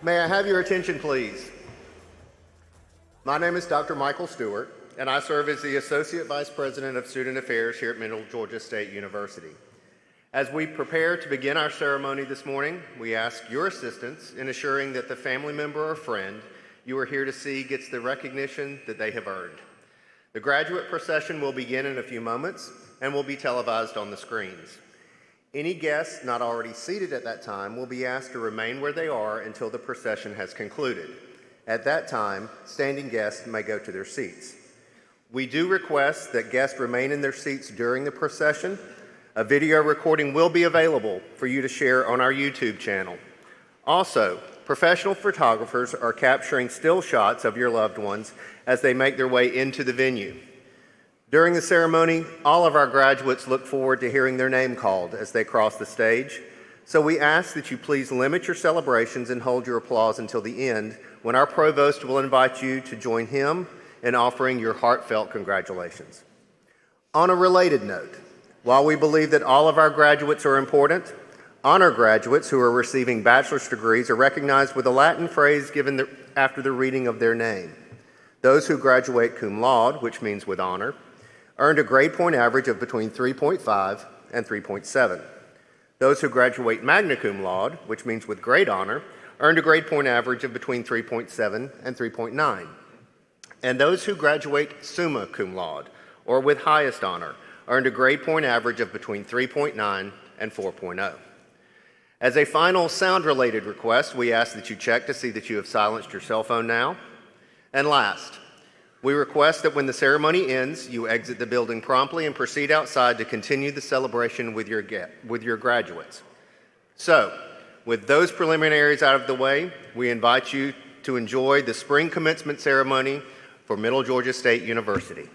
May I have your attention, please? My name is Dr. Michael Stewart, and I serve as the Associate Vice President of Student Affairs here at Middle Georgia State University. As we prepare to begin our ceremony this morning, we ask your assistance in assuring that the family member or friend you are here to see gets the recognition that they have earned. The graduate procession will begin in a few moments and will be televised on the screens. Any guests not already seated at that time will be asked to remain where they are until the procession has concluded. At that time, standing guests may go to their seats. We do request that guests remain in their seats during the procession. A video recording will be available for you to share on our YouTube channel. Also, professional photographers are capturing still shots of your loved ones as they make their way into the venue. During the ceremony, all of our graduates look forward to hearing their name called as they cross the stage. So we ask that you please limit your celebrations and hold your applause until the end, when our provost will invite you to join him in offering your heartfelt congratulations. On a related note, while we believe that all of our graduates are important, honor graduates who are receiving bachelor's degrees are recognized with a Latin phrase given after the reading of their name. Those who graduate cum laude, which means with honor, earned a grade point average of between 3.5 and 3.7. Those who graduate magna cum laude, which means with great honor, earned a grade point average of between 3.7 and 3.9. And those who graduate summa cum laude, or with highest honor, earned a grade point average of between 3.9 and 4.0. As a final sound-related request, we ask that you check to see that you have silenced your cell phone now. And last, we request that when the ceremony ends, you exit the building promptly and proceed outside to continue the celebration with your graduates. So, with those preliminaries out of the way, we invite you to enjoy the spring commencement ceremony for Middle Georgia State University.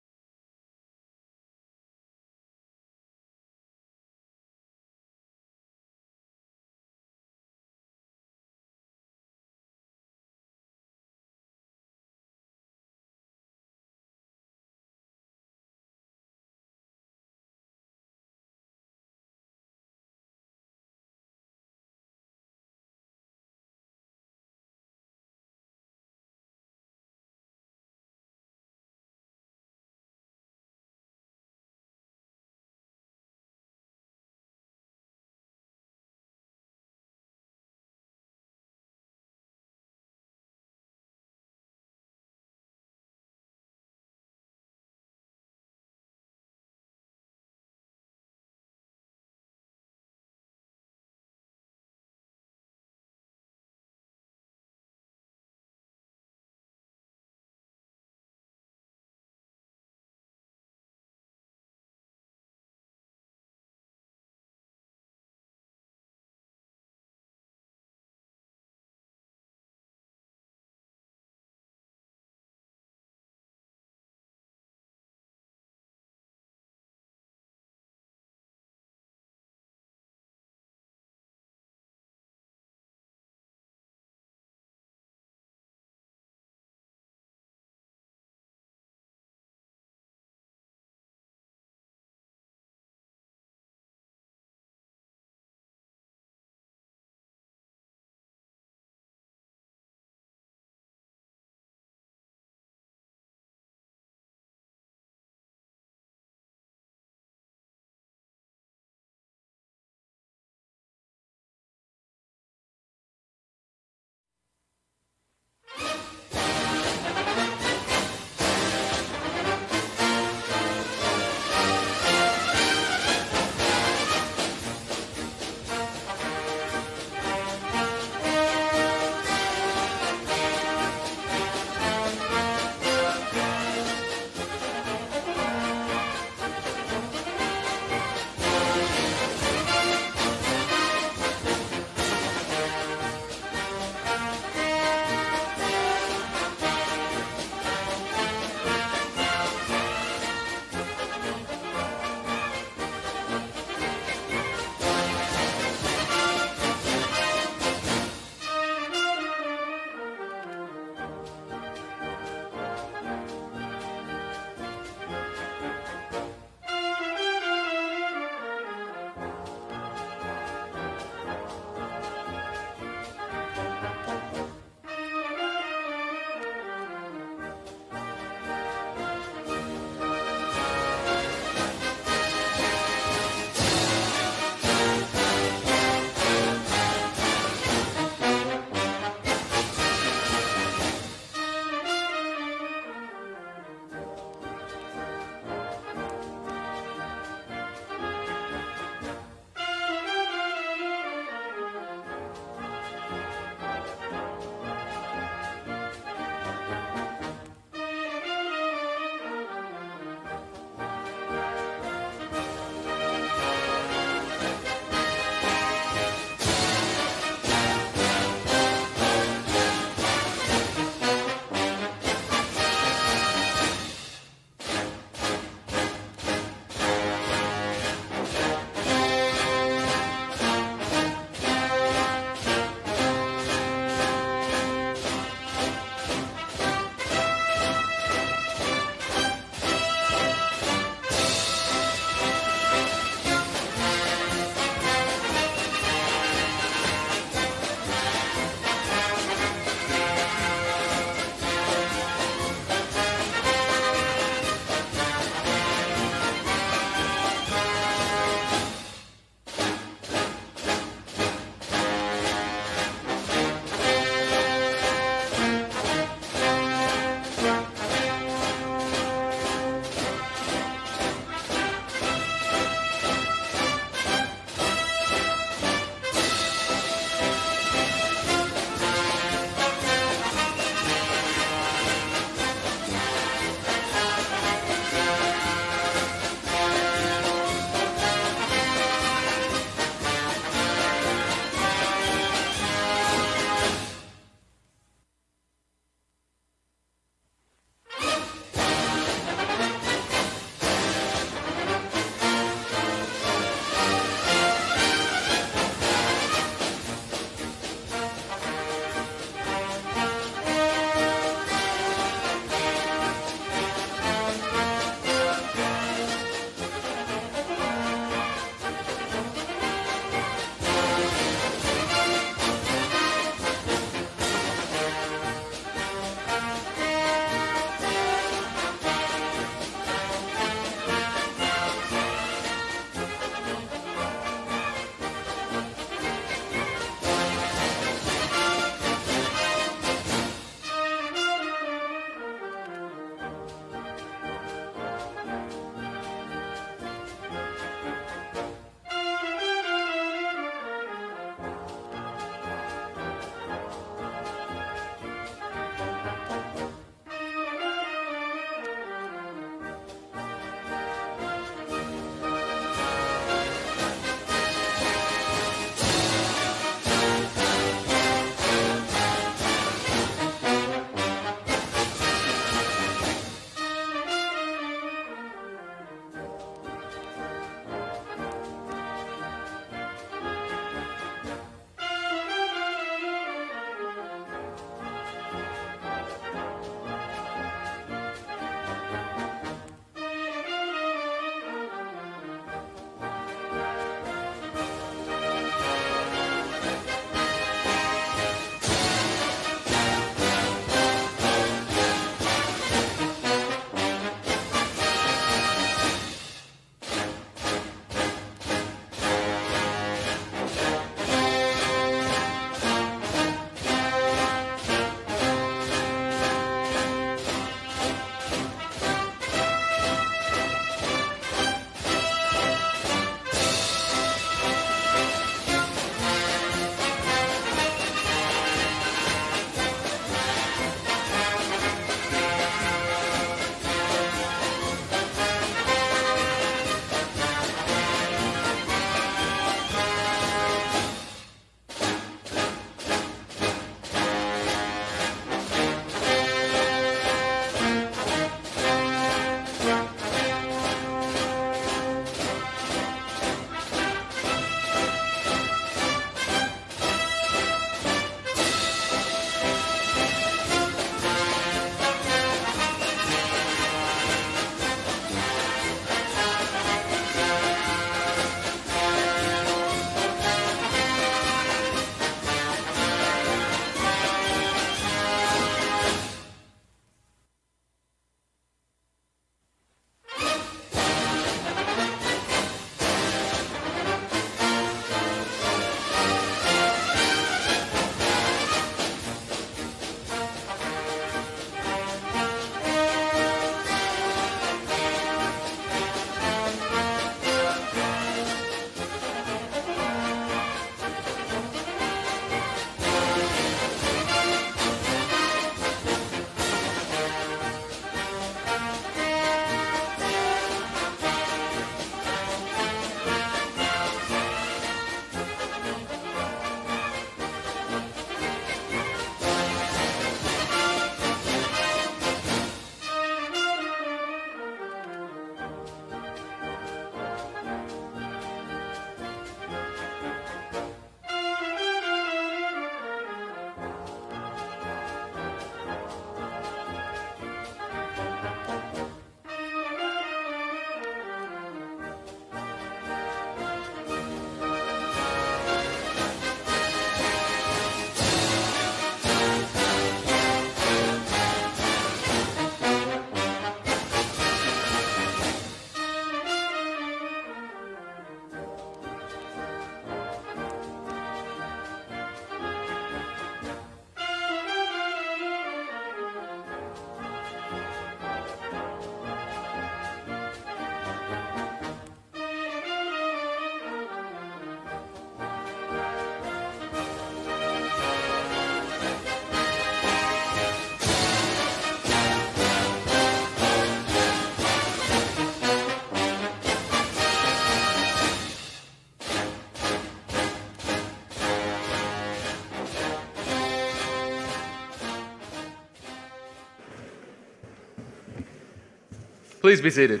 Please be seated.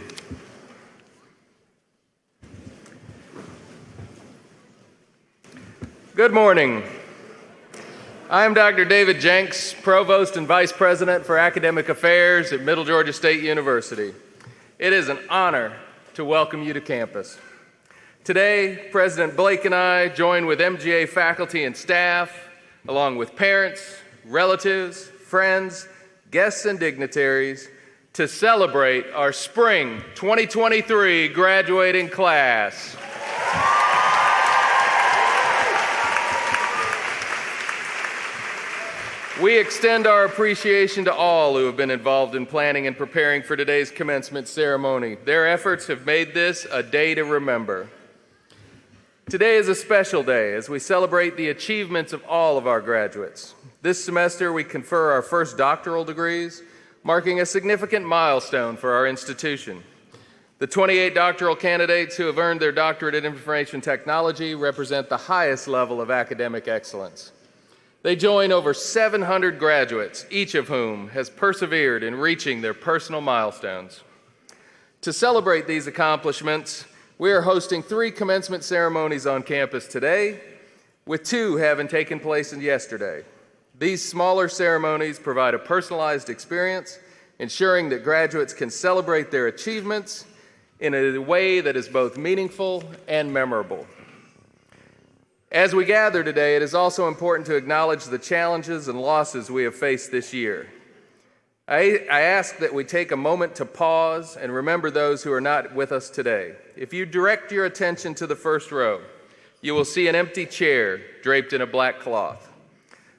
Good morning. I am Dr. David Jenks, Provost and Vice President for Academic Affairs at Middle Georgia State University. It is an honor to welcome you to campus. Today, President Blake and I join with MGA faculty and staff, along with parents, relatives, friends, guests, and dignitaries, to celebrate our spring 2023 graduating class. We extend our appreciation to all who have been involved in planning and preparing for today's commencement ceremony. Their efforts have made this a day to remember. Today is a special day as we celebrate the achievements of all of our graduates. This semester, we confer our first doctoral degrees, marking a significant milestone for our institution. The 28 doctoral candidates who have earned their doctorate in information technology represent the highest level of academic excellence. They join over 700 graduates, each of whom has persevered in reaching their personal milestones. To celebrate these accomplishments, we are hosting 3 commencement ceremonies on campus today, with 2 having taken place yesterday. These smaller ceremonies provide a personalized experience, ensuring that graduates can celebrate their achievements in a way that is both meaningful and memorable. As we gather today, it is also important to acknowledge the challenges and losses we have faced this year. I ask that we take a moment to pause and remember those who are not with us today. If you direct your attention to the first row, you will see an empty chair draped in a black cloth.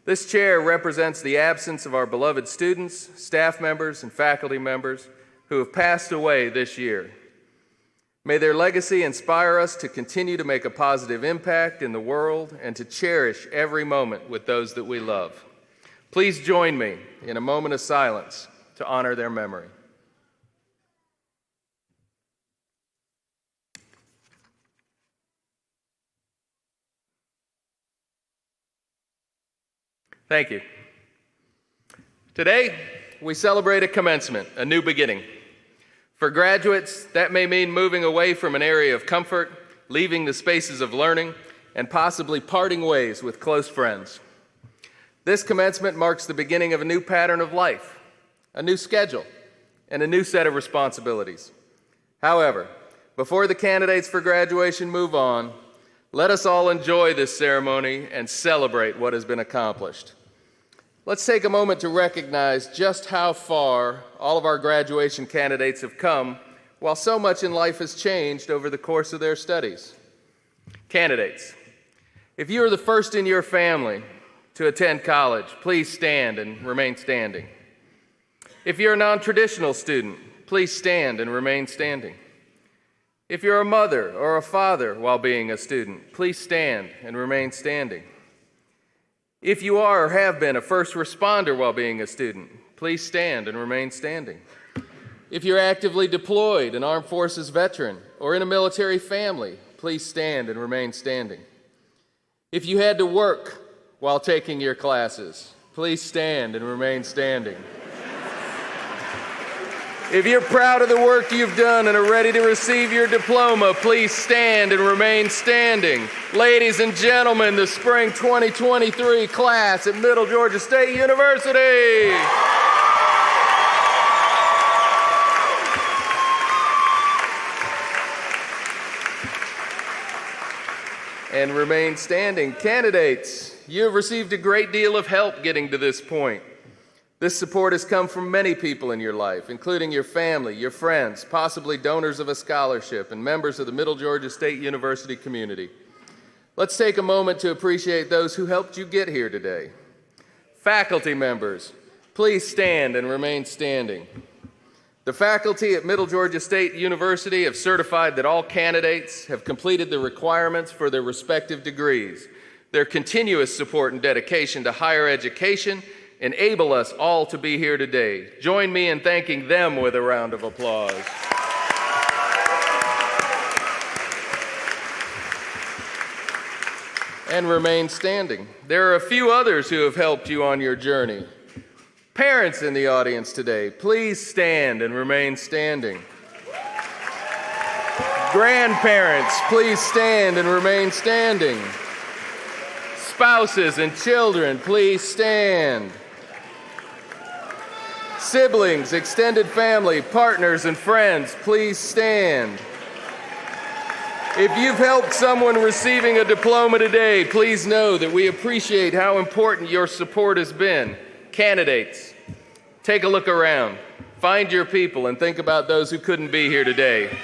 This chair represents the absence of our beloved students, staff members, and faculty members who have passed away this year. May their legacy inspire us to continue to make a positive impact in the world and to cherish every moment with those that we love. Please join me in a moment of silence to honor their memory. Thank you. Today, we celebrate a commencement, a new beginning. For graduates, that may mean moving away from an area of comfort, leaving the spaces of learning, and possibly parting ways with close friends. This commencement marks the beginning of a new pattern of life, a new schedule, and a new set of responsibilities. However, before the candidates for graduation move on, let us all enjoy this ceremony and celebrate what has been accomplished. Let's take a moment to recognize just how far all of our graduation candidates have come while so much in life has changed over the course of their studies. Candidates, if you are the first in your family to attend college, please stand and remain standing. If you're a non-traditional student, please stand and remain standing. If you're a mother or a father while being a student, please stand and remain standing. If you are or have been a first responder while being a student, please stand and remain standing. If you're actively deployed, an armed forces veteran, or in a military family, please stand and remain standing. If you had to work while taking your classes, please stand and remain standing. If you're proud of the work you've done and are ready to receive your diploma, please stand and remain standing. Ladies and gentlemen, the spring 2023 class at Middle Georgia State University. And remain standing. Candidates, you have received a great deal of help getting to this point. This support has come from many people in your life, including your family, your friends, possibly donors of a scholarship, and members of the Middle Georgia State University community. Let's take a moment to appreciate those who helped you get here today. Faculty members, please stand and remain standing. The faculty at Middle Georgia State University have certified that all candidates have completed the requirements for their respective degrees. Their continuous support and dedication to higher education enable us all to be here today. Join me in thanking them with a round of applause. And remain standing. There are a few others who have helped you on your journey. Parents in the audience today, please stand and remain standing. Grandparents, please stand and remain standing. Spouses and children, please stand. Siblings, extended family, partners, and friends, please stand. If you've helped someone receiving a diploma today, please know that we appreciate how important your support has been. Candidates, take a look around. Find your people and think about those who couldn't be here today.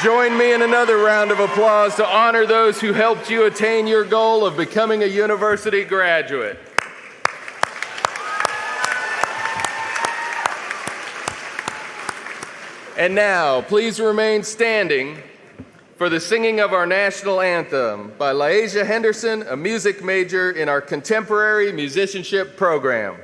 Join me in another round of applause to honor those who helped you attain your goal of becoming a university graduate. And now, please remain standing for the singing of our national anthem by Laisha Henderson, a music major in our contemporary musicianship program.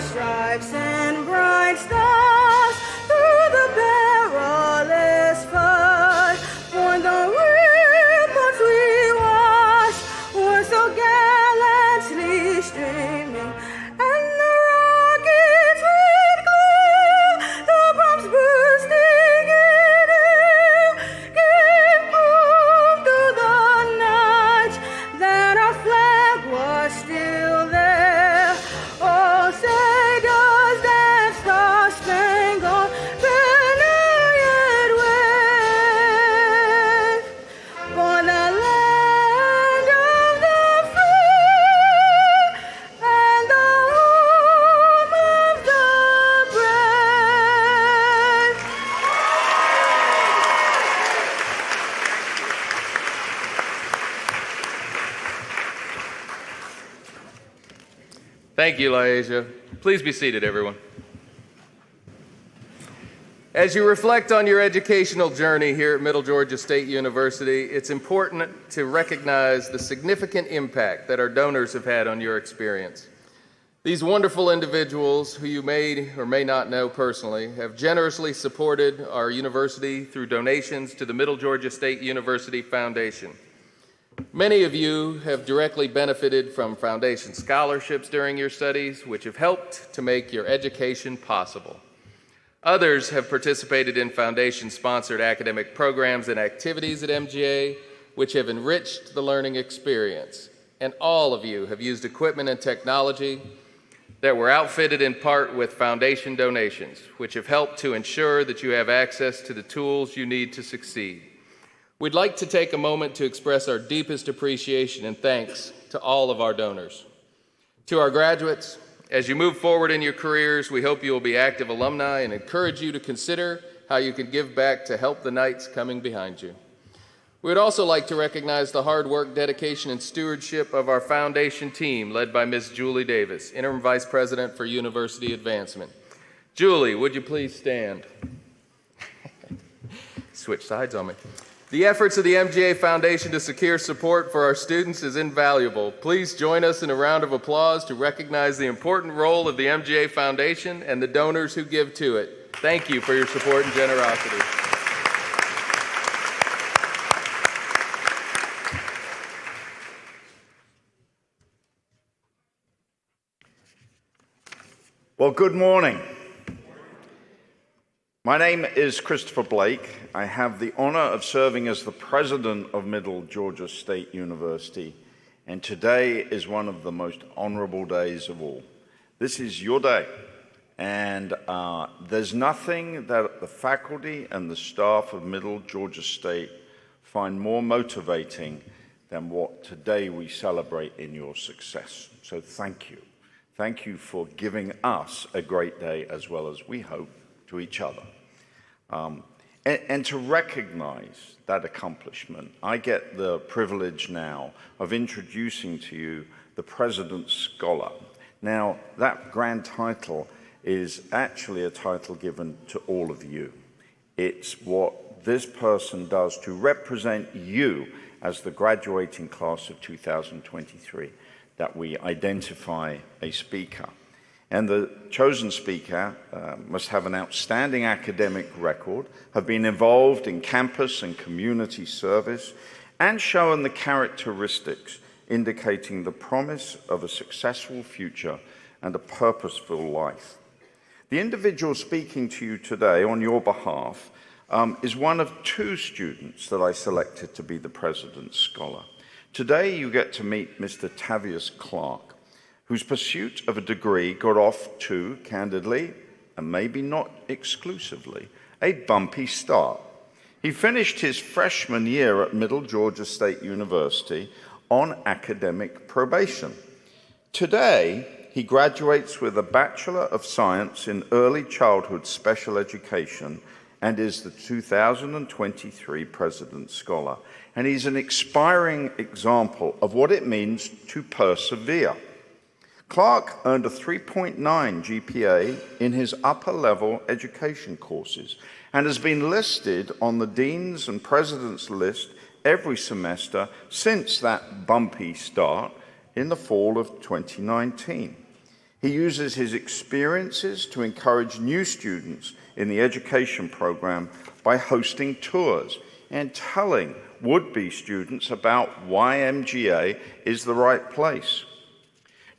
Stripes and bright stars through the perilous fight. For the ribbons we watched were so gallantly streaming, and the rockets red glare, the bombs bursting in air, gave proof to the night that our flag was still there. Oh, say does that star-spangled banner yet wave for the land of the free and the home of the brave? Thank you, Laisha. Please be seated, everyone. As you reflect on your educational journey here at Middle Georgia State University, it's important to recognize the significant impact that our donors have had on your experience. These wonderful individuals, who you may or may not know personally, have generously supported our university through donations to the Middle Georgia State University Foundation. Many of you have directly benefited from foundation scholarships during your studies, which have helped to make your education possible. Others have participated in foundation-sponsored academic programs and activities at MGA, which have enriched the learning experience. And all of you have used equipment and technology that were outfitted in part with foundation donations, which have helped to ensure that you have access to the tools you need to succeed. We'd like to take a moment to express our deepest appreciation and thanks to all of our donors. To our graduates, as you move forward in your careers, we hope you will be active alumni and encourage you to consider how you can give back to help the Knights coming behind you. We would also like to recognize the hard work, dedication, and stewardship of our foundation team led by Ms. Julie Davis, Interim Vice President for University Advancement. Julie, would you please stand? Switch sides on me. The efforts of the MGA Foundation to secure support for our students is invaluable. Please join us in a round of applause to recognize the important role of the MGA Foundation and the donors who give to it. Thank you for your support and generosity. Well, good morning. My name is Christopher Blake. I have the honor of serving as the president of Middle Georgia State University, and today is one of the most honorable days of all. This is your day, and there's nothing that the faculty and the staff of Middle Georgia State find more motivating than what today we celebrate in your success. So thank you. Thank you for giving us a great day, as well as we hope to each other. And to recognize that accomplishment, I get the privilege now of introducing to you the President's Scholar. Now, that grand title is actually a title given to all of you. It's what this person does to represent you as the graduating class of 2023 that we identify a speaker. And the chosen speaker must have an outstanding academic record, have been involved in campus and community service, and shown the characteristics indicating the promise of a successful future and a purposeful life. The individual speaking to you today on your behalf is one of two students that I selected to be the President's Scholar. Today you get to meet Mr. Tavius Clark, whose pursuit of a degree got off to, candidly, and maybe not exclusively, a bumpy start. He finished his freshman year at Middle Georgia State University on academic probation. Today, he graduates with a Bachelor of Science in Early Childhood Special Education and is the 2023 President's Scholar. And he's an inspiring example of what it means to persevere. Clark earned a 3.9 GPA in his upper-level education courses and has been listed on the Dean's and President's list every semester since that bumpy start in the fall of 2019. He uses his experiences to encourage new students in the education program by hosting tours and telling would-be students about why MGA is the right place.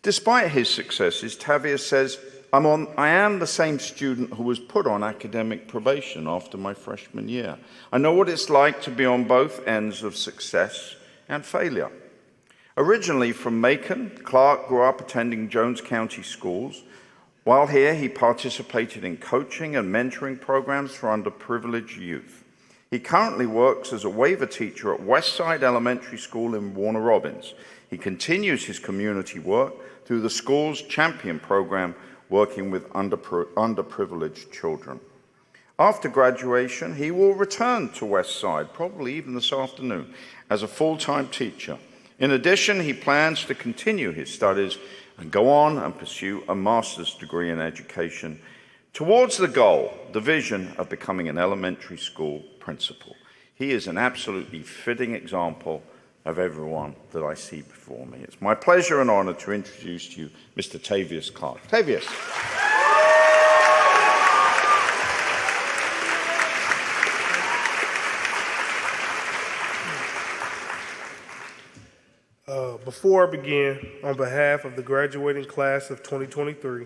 Despite his successes, Tavius says, I am the same student who was put on academic probation after my freshman year. I know what it's like to be on both ends of success and failure. Originally from Macon, Clark grew up attending Jones County schools. While here, he participated in coaching and mentoring programs for underprivileged youth. He currently works as a waiver teacher at Westside Elementary School in Warner Robins. He continues his community work through the school's Champion program, working with underprivileged children. After graduation, he will return to Westside, probably even this afternoon, as a full-time teacher. In addition, he plans to continue his studies and go on and pursue a master's degree in education towards the goal, the vision of becoming an elementary school principal. He is an absolutely fitting example of everyone that I see before me. It's my pleasure and honor to introduce to you Mr. Tavius Clark. Tavius. Before I begin, on behalf of the graduating class of 2023,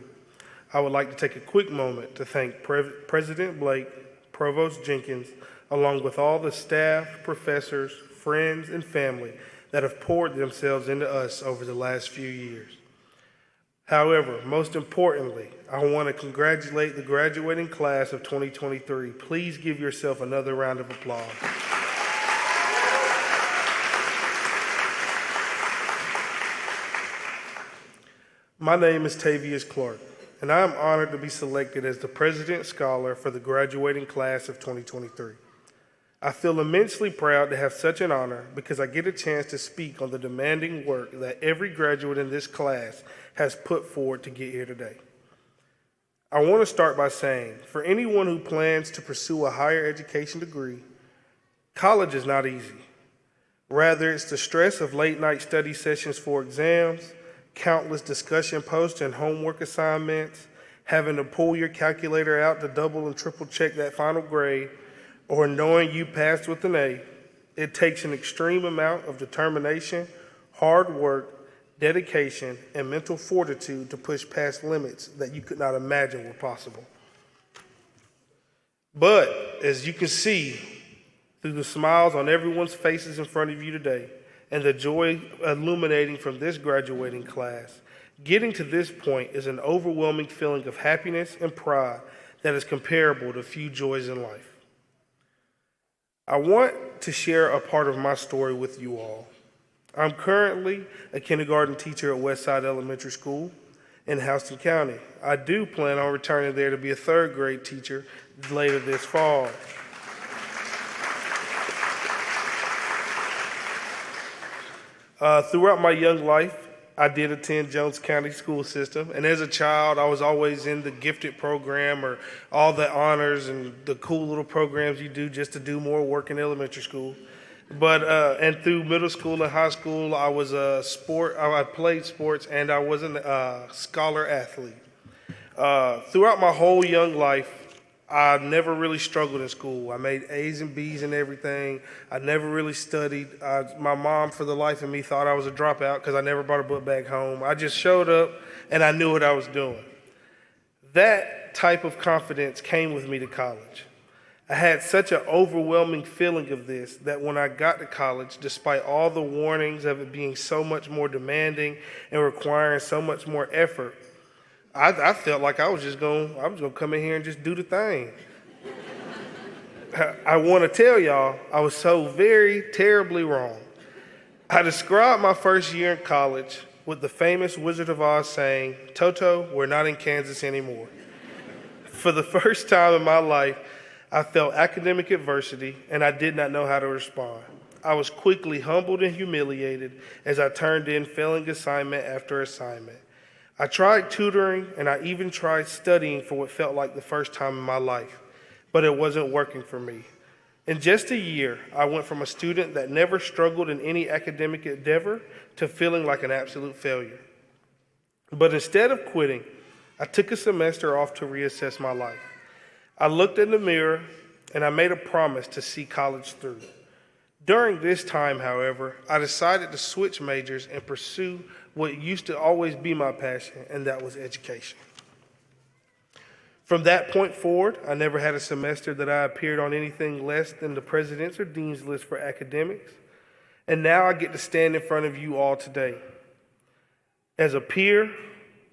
I would like to take a quick moment to thank President Blake, Provost Jenkins, along with all the staff, professors, friends, and family that have poured themselves into us over the last few years. However, most importantly, I want to congratulate the graduating class of 2023. Please give yourself another round of applause. My name is Tavius Clark, and I am honored to be selected as the President's Scholar for the graduating class of 2023. I feel immensely proud to have such an honor because I get a chance to speak on the demanding work that every graduate in this class has put forward to get here today. I want to start by saying, for anyone who plans to pursue a higher education degree, college is not easy. Rather, it's the stress of late-night study sessions for exams, countless discussion posts and homework assignments, having to pull your calculator out to double and triple check that final grade, or knowing you passed with an A. It takes an extreme amount of determination, hard work, dedication, and mental fortitude to push past limits that you could not imagine were possible. But as you can see through the smiles on everyone's faces in front of you today, and the joy illuminating from this graduating class, getting to this point is an overwhelming feeling of happiness and pride that is comparable to few joys in life. I want to share a part of my story with you all. I'm currently a kindergarten teacher at Westside Elementary School in Houston County. I do plan on returning there to be a third grade teacher later this fall. Throughout my young life, I did attend Jones County school system, and as a child, I was always in the gifted program or all the honors and the cool little programs you do just to do more work in elementary school. But and through middle school and high school, I was a I played sports, and I was a scholar athlete. Throughout my whole young life, I never really struggled in school. I made A's and B's and everything. I never really studied. My mom, for the life of me, thought I was a dropout because I never brought a book back home. I just showed up, and I knew what I was doing. That type of confidence came with me to college. I had such an overwhelming feeling of this that when I got to college, despite all the warnings of it being so much more demanding and requiring so much more effort, I felt like I was just going to come in here and just do the thing. I want to tell y'all, I was so very terribly wrong. I described my first year in college with the famous Wizard of Oz saying, "Toto, we're not in Kansas anymore." For the first time in my life, I felt academic adversity, and I did not know how to respond. I was quickly humbled and humiliated as I turned in failing assignment after assignment. I tried tutoring, and I even tried studying for what felt like the first time in my life, but it wasn't working for me. In just a year, I went from a student that never struggled in any academic endeavor to feeling like an absolute failure. But instead of quitting, I took a semester off to reassess my life. I looked in the mirror, and I made a promise to see college through. During this time, however, I decided to switch majors and pursue what used to always be my passion, and that was education. From that point forward, I never had a semester that I appeared on anything less than the president's or dean's list for academics, and now I get to stand in front of you all today. As a peer,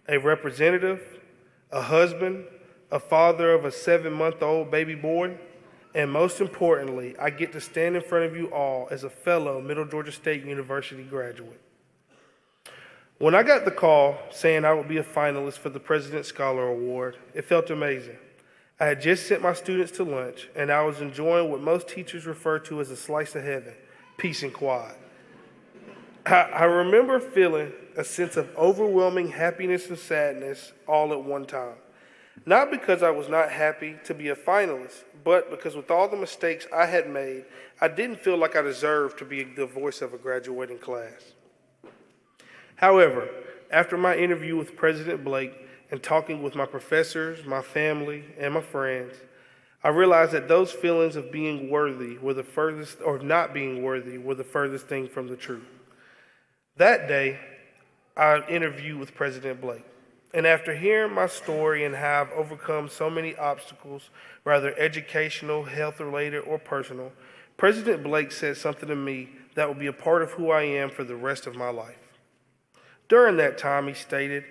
a representative, a husband, a father of a 7-month-old baby boy, and most importantly, I get to stand in front of you all as a fellow Middle Georgia State University graduate. When I got the call saying I would be a finalist for the President's Scholar Award, it felt amazing. I had just sent my students to lunch, and I was enjoying what most teachers refer to as a slice of heaven, peace and quiet. I remember feeling a sense of overwhelming happiness and sadness all at one time. Not because I was not happy to be a finalist, but because with all the mistakes I had made, I didn't feel like I deserved to be the voice of a graduating class. However, after my interview with President Blake and talking with my professors, my family, and my friends, I realized that those feelings of being worthy were the furthest, or not being worthy, were the furthest thing from the truth. That day, I interviewed with President Blake. And after hearing my story and how I've overcome so many obstacles, whether educational, health-related, or personal, President Blake said something to me that will be a part of who I am for the rest of my life. During that time, he stated,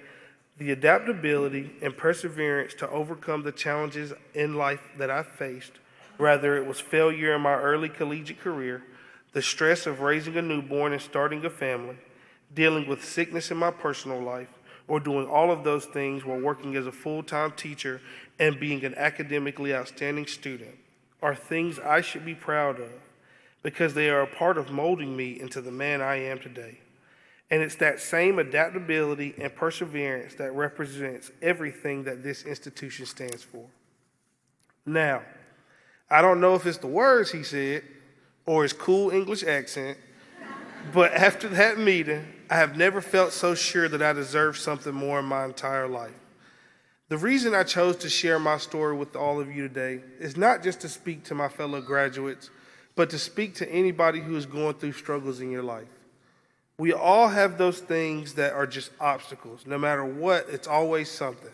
"The adaptability and perseverance to overcome the challenges in life that I faced, whether it was failure in my early collegiate career, the stress of raising a newborn and starting a family, dealing with sickness in my personal life, or doing all of those things while working as a full-time teacher and being an academically outstanding student, are things I should be proud of because they are a part of molding me into the man I am today. And it's that same adaptability and perseverance that represents everything that this institution stands for." Now, I don't know if it's the words he said or his cool English accent, but after that meeting, I have never felt so sure that I deserve something more in my entire life. The reason I chose to share my story with all of you today is not just to speak to my fellow graduates, but to speak to anybody who is going through struggles in your life. We all have those things that are just obstacles. No matter what, it's always something.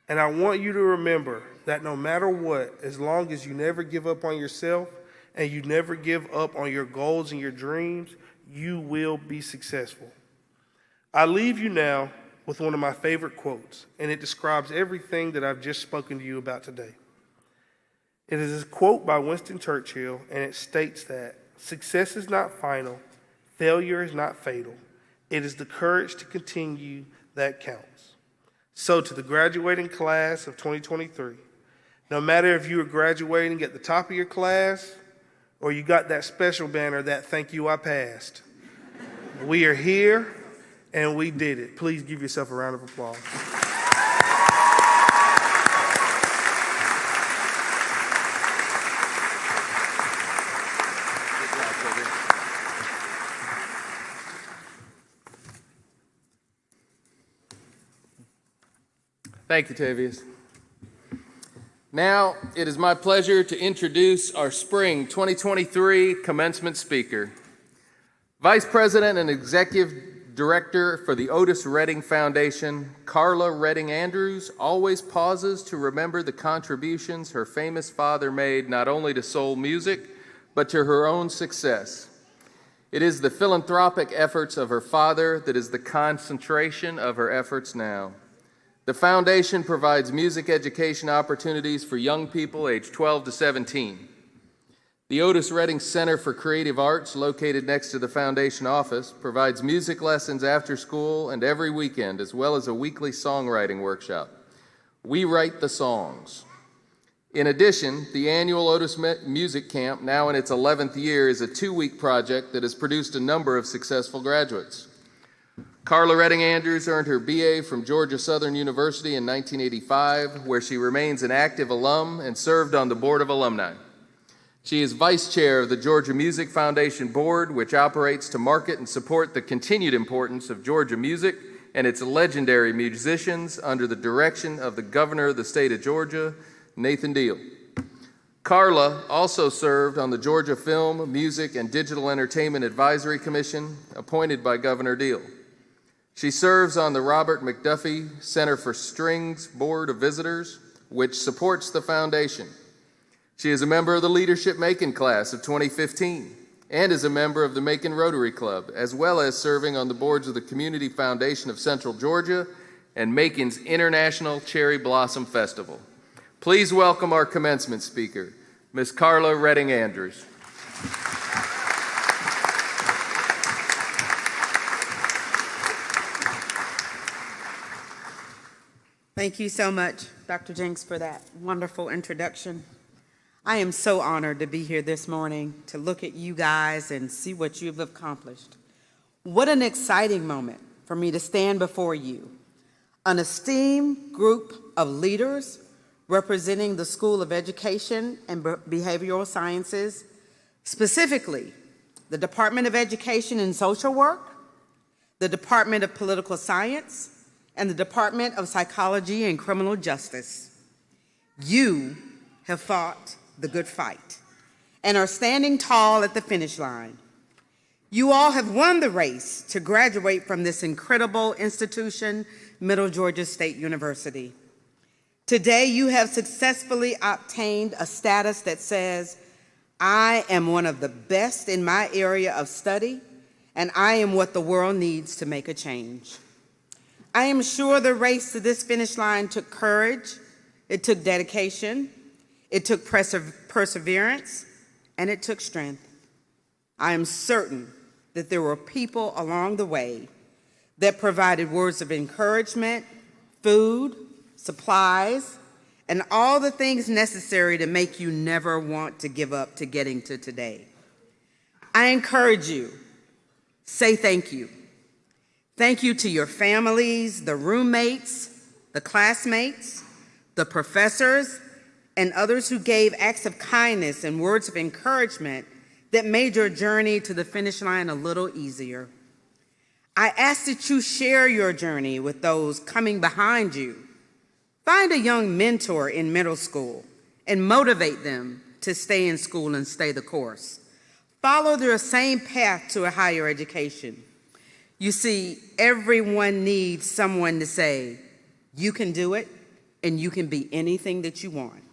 And I want you to remember that no matter what, as long as you never give up on yourself and you never give up on your goals and your dreams, you will be successful. I leave you now with one of my favorite quotes, and it describes everything that I've just spoken to you about today. It is a quote by Winston Churchill, and it states that success is not final, failure is not fatal. It is the courage to continue that counts. So to the graduating class of 2023, no matter if you are graduating at the top of your class or you got that special banner that "Thank you, I passed," we are here and we did it. Please give yourself a round of applause. Good job, Trevor. Thank you, Tavius. Now, it is my pleasure to introduce our Spring 2023 Commencement Speaker. Vice President and Executive Director for the Otis Redding Foundation, Carla Redding Andrews always pauses to remember the contributions her famous father made not only to soul music, but to her own success. It is the philanthropic efforts of her father that is the concentration of her efforts now. The foundation provides music education opportunities for young people aged 12 to 17. The Otis Redding Center for Creative Arts, located next to the foundation office, provides music lessons after school and every weekend, as well as a weekly songwriting workshop. We write the songs. In addition, the annual Otis Music Camp, now in its 11th year, is a 2-week project that has produced a number of successful graduates. Carla Redding Andrews earned her BA from Georgia Southern University in 1985, where she remains an active alum and served on the Board of Alumni. She is Vice Chair of the Georgia Music Foundation Board, which operates to market and support the continued importance of Georgia music and its legendary musicians under the direction of the Governor of the state of Georgia, Nathan Deal. Carla also served on the Georgia Film, Music, and Digital Entertainment Advisory Commission, appointed by Governor Deal. She serves on the Robert McDuffie Center for Strings Board of Visitors, which supports the foundation. She is a member of the Leadership Macon class of 2015 and is a member of the Macon Rotary Club, as well as serving on the boards of the Community Foundation of Central Georgia and Macon's International Cherry Blossom Festival. Please welcome our commencement speaker, Ms. Carla Redding Andrews. Thank you so much, Dr. Jenks, for that wonderful introduction. I am so honored to be here this morning to look at you guys and see what you've accomplished. What an exciting moment for me to stand before you, an esteemed group of leaders representing the School of Education and Behavioral Sciences, specifically the Department of Education and Social Work, the Department of Political Science, and the Department of Psychology and Criminal Justice. You have fought the good fight and are standing tall at the finish line. You all have won the race to graduate from this incredible institution, Middle Georgia State University. Today, you have successfully obtained a status that says, I am one of the best in my area of study, and I am what the world needs to make a change. I am sure the race to this finish line took courage, it took dedication, it took perseverance, and it took strength. I am certain that there were people along the way that provided words of encouragement, food, supplies, and all the things necessary to make you never want to give up to getting to today. I encourage you, say thank you. Thank you to your families, the roommates, the classmates, the professors, and others who gave acts of kindness and words of encouragement that made your journey to the finish line a little easier. I ask that you share your journey with those coming behind you. Find a young mentor in middle school and motivate them to stay in school and stay the course. Follow their same path to a higher education. You see, everyone needs someone to say, you can do it, and you can be anything that you want.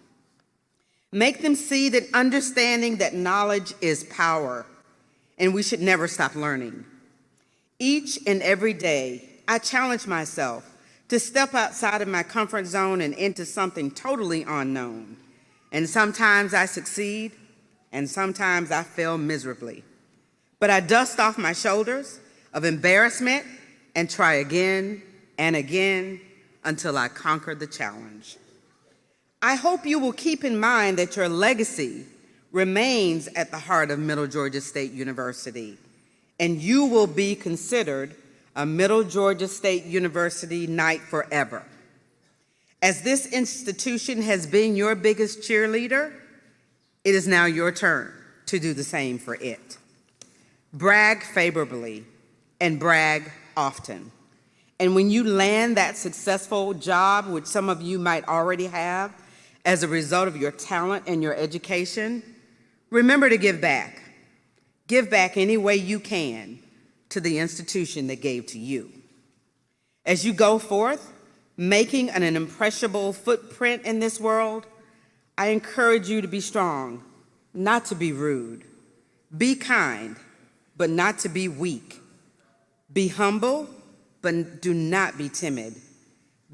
Make them see that understanding that knowledge is power, and we should never stop learning. Each and every day, I challenge myself to step outside of my comfort zone and into something totally unknown. And sometimes I succeed, and sometimes I fail miserably. But I dust off my shoulders of embarrassment and try again and again until I conquer the challenge. I hope you will keep in mind that your legacy remains at the heart of Middle Georgia State University, and you will be considered a Middle Georgia State University Knight forever. As this institution has been your biggest cheerleader, it is now your turn to do the same for it. Brag favorably and brag often. And when you land that successful job, which some of you might already have as a result of your talent and your education, remember to give back. Give back any way you can to the institution that gave to you. As you go forth, making an impressionable footprint in this world, I encourage you to be strong, not to be rude. Be kind, but not to be weak. Be humble, but do not be timid.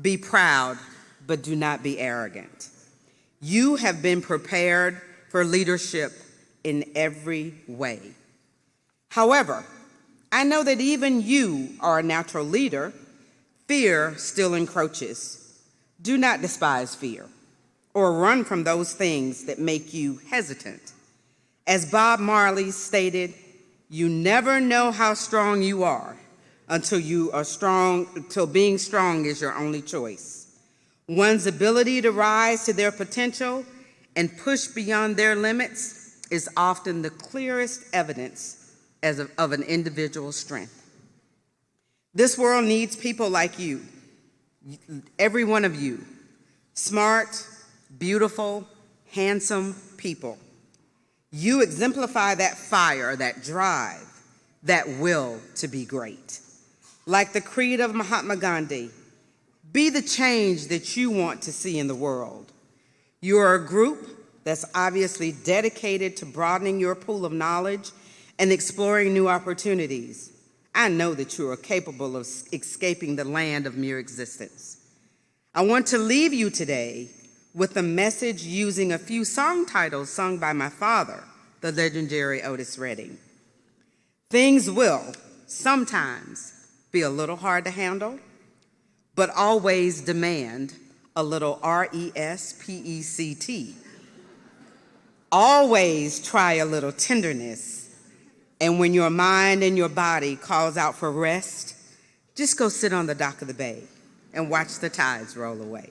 Be proud, but do not be arrogant. You have been prepared for leadership in every way. However, I know that even you are a natural leader. Fear still encroaches. Do not despise fear or run from those things that make you hesitant. As Bob Marley stated, you never know how strong you are until being strong is your only choice. One's ability to rise to their potential and push beyond their limits is often the clearest evidence of an individual's strength. This world needs people like you, every one of you, smart, beautiful, handsome people. You exemplify that fire, that drive, that will to be great. Like the creed of Mahatma Gandhi, be the change that you want to see in the world. You are a group that's obviously dedicated to broadening your pool of knowledge and exploring new opportunities. I know that you are capable of escaping the land of mere existence. I want to leave you today with a message using a few song titles sung by my father, the legendary Otis Redding. Things will sometimes be a little hard to handle, but always demand a little RESPECT. Always try a little tenderness. And when your mind and your body calls out for rest, just go sit on the dock of the bay and watch the tides roll away.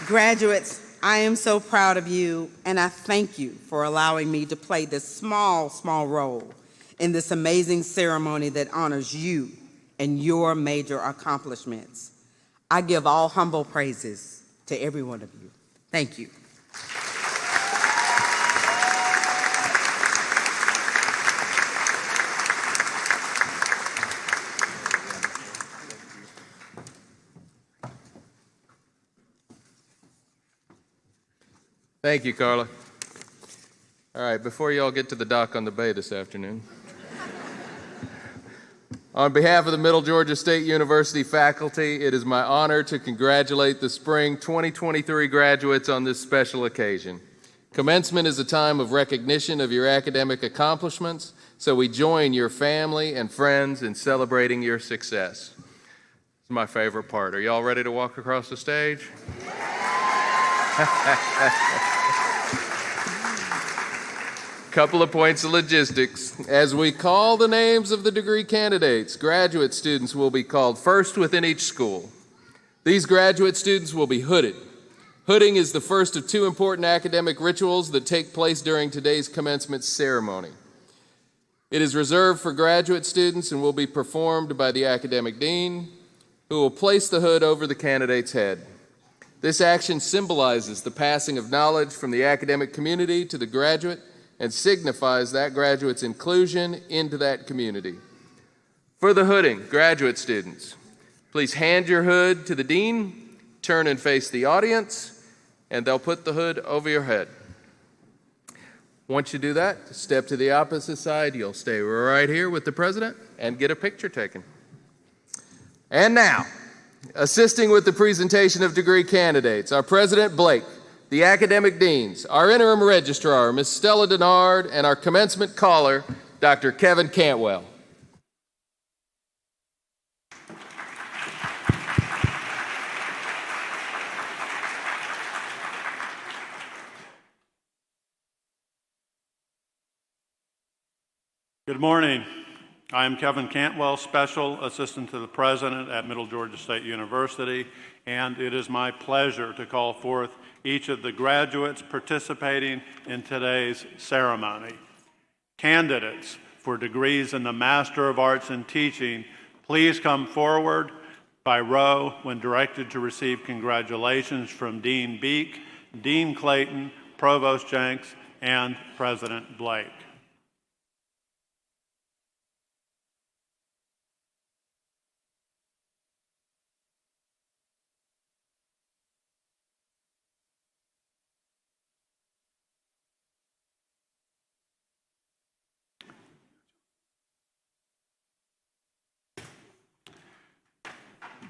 Graduates, I am so proud of you, and I thank you for allowing me to play this small role in this amazing ceremony that honors you and your major accomplishments. I give all humble praises to every one of you. Thank you. Thank you, Carla. All right, before you all get to the dock on the bay this afternoon, on behalf of the Middle Georgia State University faculty, it is my honor to congratulate the spring 2023 graduates on this special occasion. Commencement is a time of recognition of your academic accomplishments, so we join your family and friends in celebrating your success. It's my favorite part. Are y'all ready to walk across the stage? Couple of points of logistics. As we call the names of the degree candidates, graduate students will be called first within each school. These graduate students will be hooded. Hooding is the first of two important academic rituals that take place during today's commencement ceremony. It is reserved for graduate students and will be performed by the academic dean, who will place the hood over the candidate's head. This action symbolizes the passing of knowledge from the academic community to the graduate and signifies that graduate's inclusion into that community. For the hooding, graduate students, please hand your hood to the dean, turn and face the audience, and they'll put the hood over your head. Once you do that, step to the opposite side. You'll stay right here with the president and get a picture taken. And now, assisting with the presentation of degree candidates, our President Blake, the academic deans, our interim registrar, Ms. Stella Denard, and our commencement caller, Dr. Kevin Cantwell. Good morning. I am Kevin Cantwell, Special Assistant to the President at Middle Georgia State University, and it is my pleasure to call forth each of the graduates participating in today's ceremony. Candidates for degrees in the Master of Arts in Teaching, please come forward by row when directed to receive congratulations from Dean Beek, Dean Clayton, Provost Jenks, and President Blake.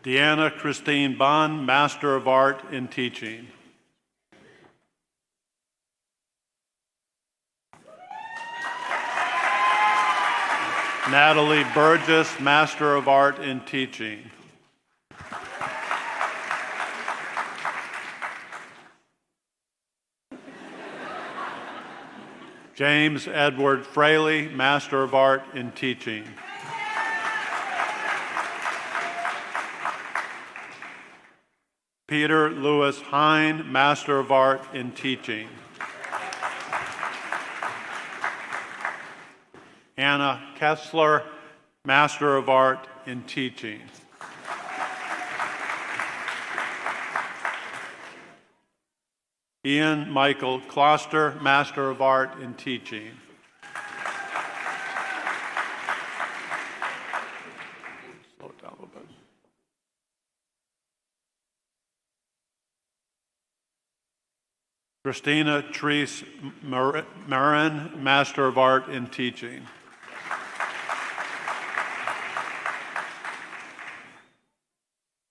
Deanna Christine Bond, Master of Art in Teaching. Natalie Burgess, Master of Art in Teaching. James Edward Fraley, Master of Art in Teaching. Peter Lewis Hine, Master of Art in Teaching. Anna Kessler, Master of Art in Teaching. Ian Michael Kloster, Master of Art in Teaching. Slow it down a little bit. Christina Treese Marin, Master of Art in Teaching.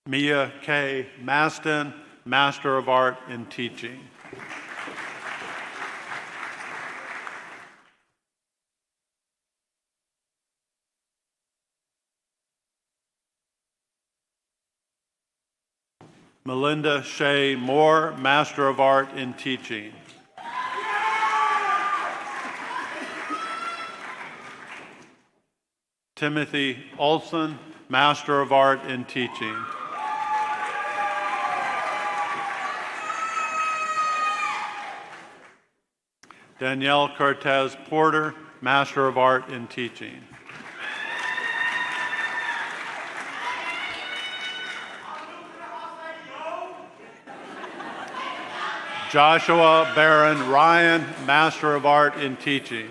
Mia K. Maston, Master of Art in Teaching. Melinda Shea Moore, Master of Art in Teaching. Timothy Olson, Master of Art in Teaching. Danielle Cortez Porter, Master of Art in Teaching. Joshua Barron Ryan, Master of Art in Teaching.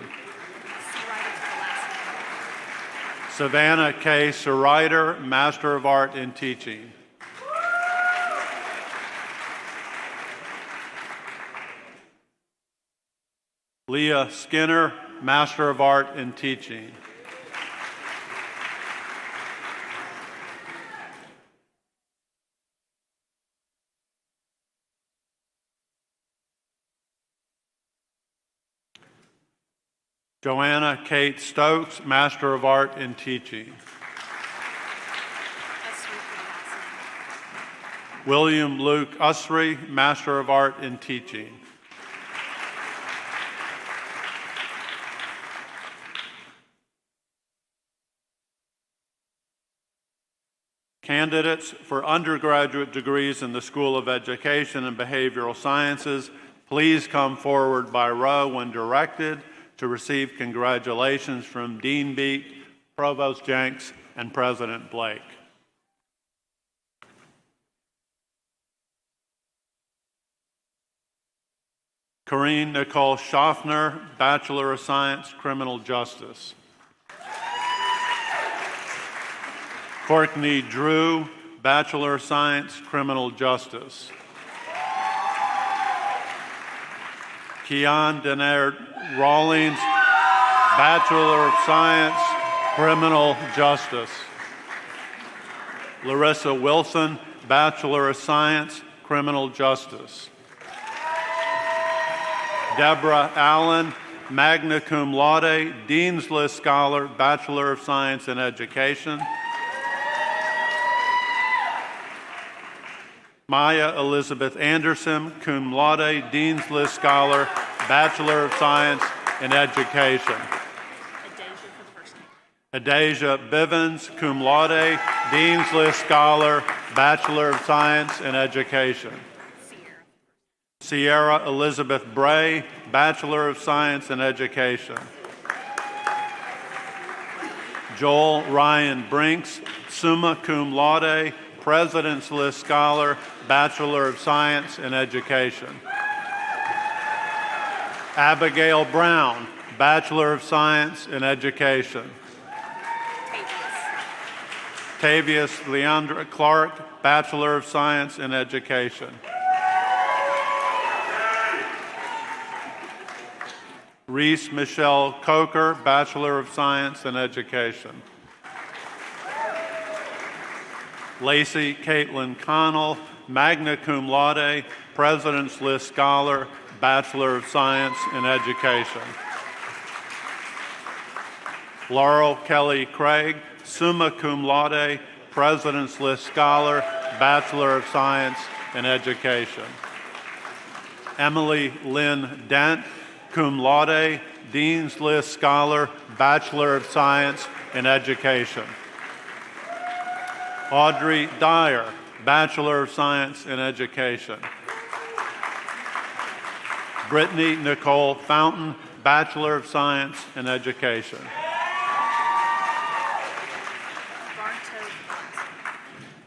Savannah K. Seriter, Master of Art in Teaching. Leah Skinner, Master of Art in Teaching. Joanna Kate Stokes, Master of Art in Teaching. William Luke Usry, Master of Art in Teaching. Candidates for undergraduate degrees in the School of Education and Behavioral Sciences, please come forward by row when directed to receive congratulations from Dean Beek, Provost Jenks, and President Blake. Corrine Nicole Schaffner, Bachelor of Science, Criminal Justice. Courtney Drew, Bachelor of Science, Criminal Justice. Keon Denard Rawlings, Bachelor of Science, Criminal Justice. Larissa Wilson, Bachelor of Science, Criminal Justice. Deborah Allen, magna cum laude, Dean's List Scholar, Bachelor of Science in Education. Maya Elizabeth Anderson, cum laude, Dean's List Scholar, Bachelor of Science in Education. Adasia Bivens, cum laude, Dean's List Scholar, Bachelor of Science in Education. Sierra Elizabeth Bray, Bachelor of Science in Education. Joel Ryan Brinks, summa cum laude, President's List Scholar, Bachelor of Science in Education. Abigail Brown, Bachelor of Science in Education. Tavius Leandra Clark, Bachelor of Science in Education. Reese Michelle Coker, Bachelor of Science in Education. Lacey Caitlin Connell, magna cum laude, President's List Scholar, Bachelor of Science in Education. Laurel Kelly Craig, summa cum laude, President's List Scholar, Bachelor of Science in Education. Emily Lynn Dent, cum laude, Dean's List Scholar, Bachelor of Science in Education. Audrey Dyer, Bachelor of Science in Education. Brittany Nicole Fountain, Bachelor of Science in Education.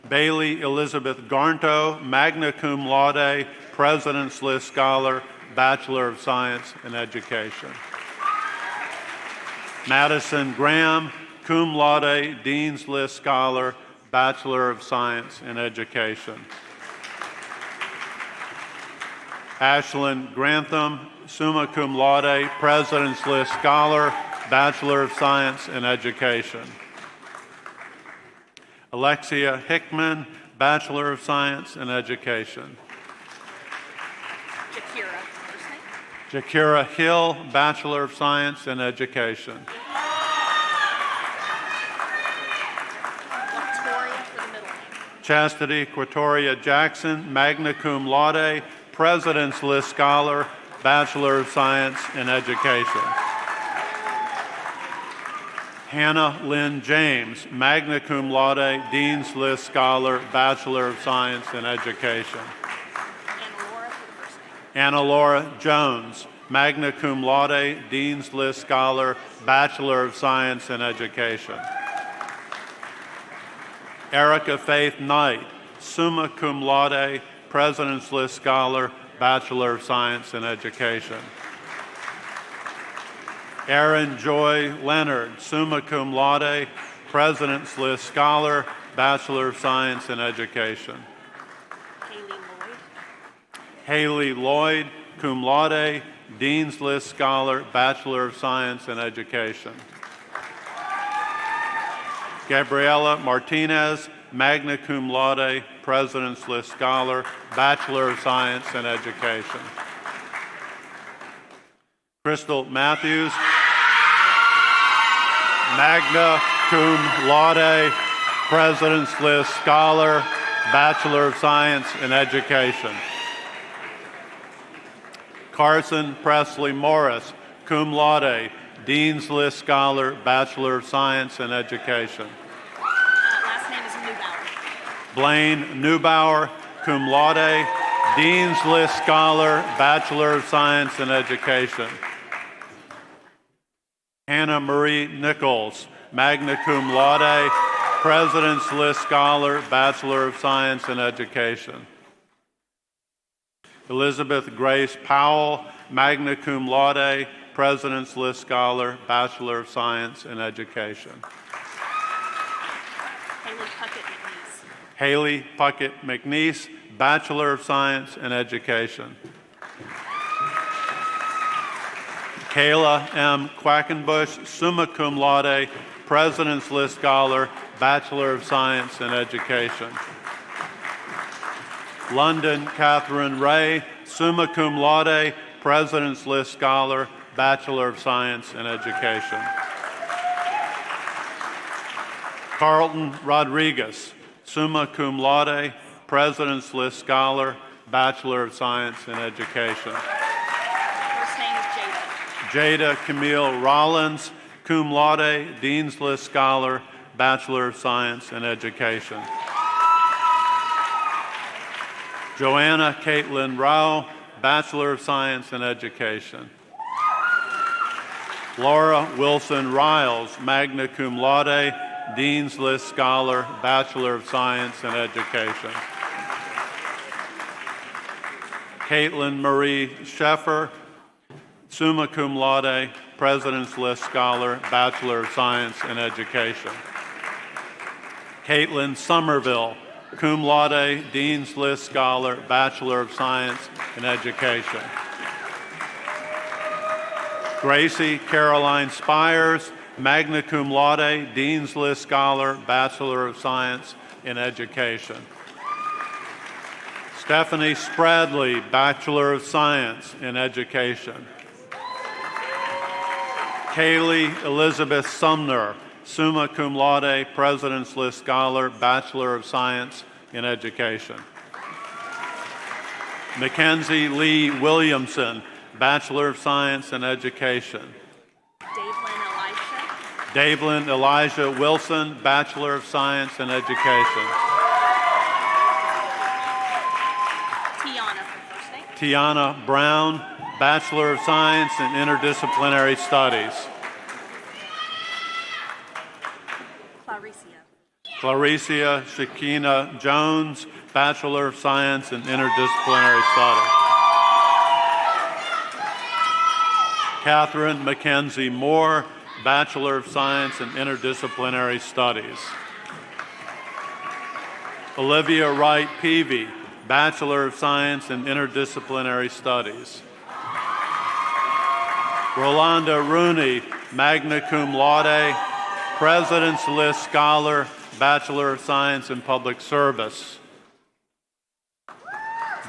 Bailey Elizabeth Garnto, magna cum laude, President's List Scholar, Bachelor of Science in Education. Madison Graham, cum laude, Dean's List Scholar, Bachelor of Science in Education. Ashlyn Grantham, summa cum laude, President's List Scholar, Bachelor of Science in Education. Alexia Hickman, Bachelor of Science in Education. Jakira Hill, Bachelor of Science in Education. Chastity Quatoria Jackson, magna cum laude, President's List Scholar, Bachelor of Science in Education. Hannah Lynn James, magna cum laude, Dean's List Scholar, Bachelor of Science in Education. Anna Laura Jones, magna cum laude, Dean's List Scholar, Bachelor of Science in Education. Erica Faith Knight, summa cum laude, President's List Scholar, Bachelor of Science in Education. Erin Joy Leonard, summa cum laude, President's List Scholar, Bachelor of Science in Education. Haley Lloyd, cum laude, Dean's List Scholar, Bachelor of Science in Education. Gabriela Martinez, magna cum laude, President's List Scholar, Bachelor of Science in Education. Crystal Matthews, magna cum laude, President's List Scholar, Bachelor of Science in Education. Carson Presley Morris, cum laude, Dean's List Scholar, Bachelor of Science in Education. Last name is Neubauer. Blaine Neubauer, cum laude, Dean's List Scholar, Bachelor of Science in Education. Hannah Marie Nichols, magna cum laude, President's List Scholar, Bachelor of Science in Education. Elizabeth Grace Powell, magna cum laude, President's List Scholar, Bachelor of Science in Education. Haley Puckett McNeese, Bachelor of Science in Education. Kayla M. Quackenbush, summa cum laude, President's List Scholar, Bachelor of Science in Education. London Catherine Ray, summa cum laude, President's List Scholar, Bachelor of Science in Education. Carlton Rodriguez, summa cum laude, President's List Scholar, Bachelor of Science in Education. First name is Jada. Jada Camille Rollins, cum laude, Dean's List Scholar, Bachelor of Science in Education. Joanna Caitlin Rao, Bachelor of Science in Education. Laura Wilson Riles, magna cum laude, Dean's List Scholar, Bachelor of Science in Education. Caitlin Marie Sheffer, summa cum laude, President's List Scholar, Bachelor of Science in Education. Caitlin Somerville, cum laude, Dean's List Scholar, Bachelor of Science in Education. Gracie Caroline Spires, magna cum laude, Dean's List Scholar, Bachelor of Science in Education. Stephanie Spradley, Bachelor of Science in Education. Kaylee Elizabeth Sumner, summa cum laude, President's List Scholar, Bachelor of Science in Education. Mackenzie Lee Williamson, Bachelor of Science in Education. Davelyn Elijah Wilson, Bachelor of Science in Education. Tiana for first name. Tiana Brown, Bachelor of Science in Interdisciplinary Studies. Claricia Shakina Jones, Bachelor of Science in Interdisciplinary Studies. Catherine Mackenzie Moore, Bachelor of Science in Interdisciplinary Studies. Olivia Wright Peavy, Bachelor of Science in Interdisciplinary Studies. Rolanda Rooney, magna cum laude, President's List Scholar, Bachelor of Science in Public Service.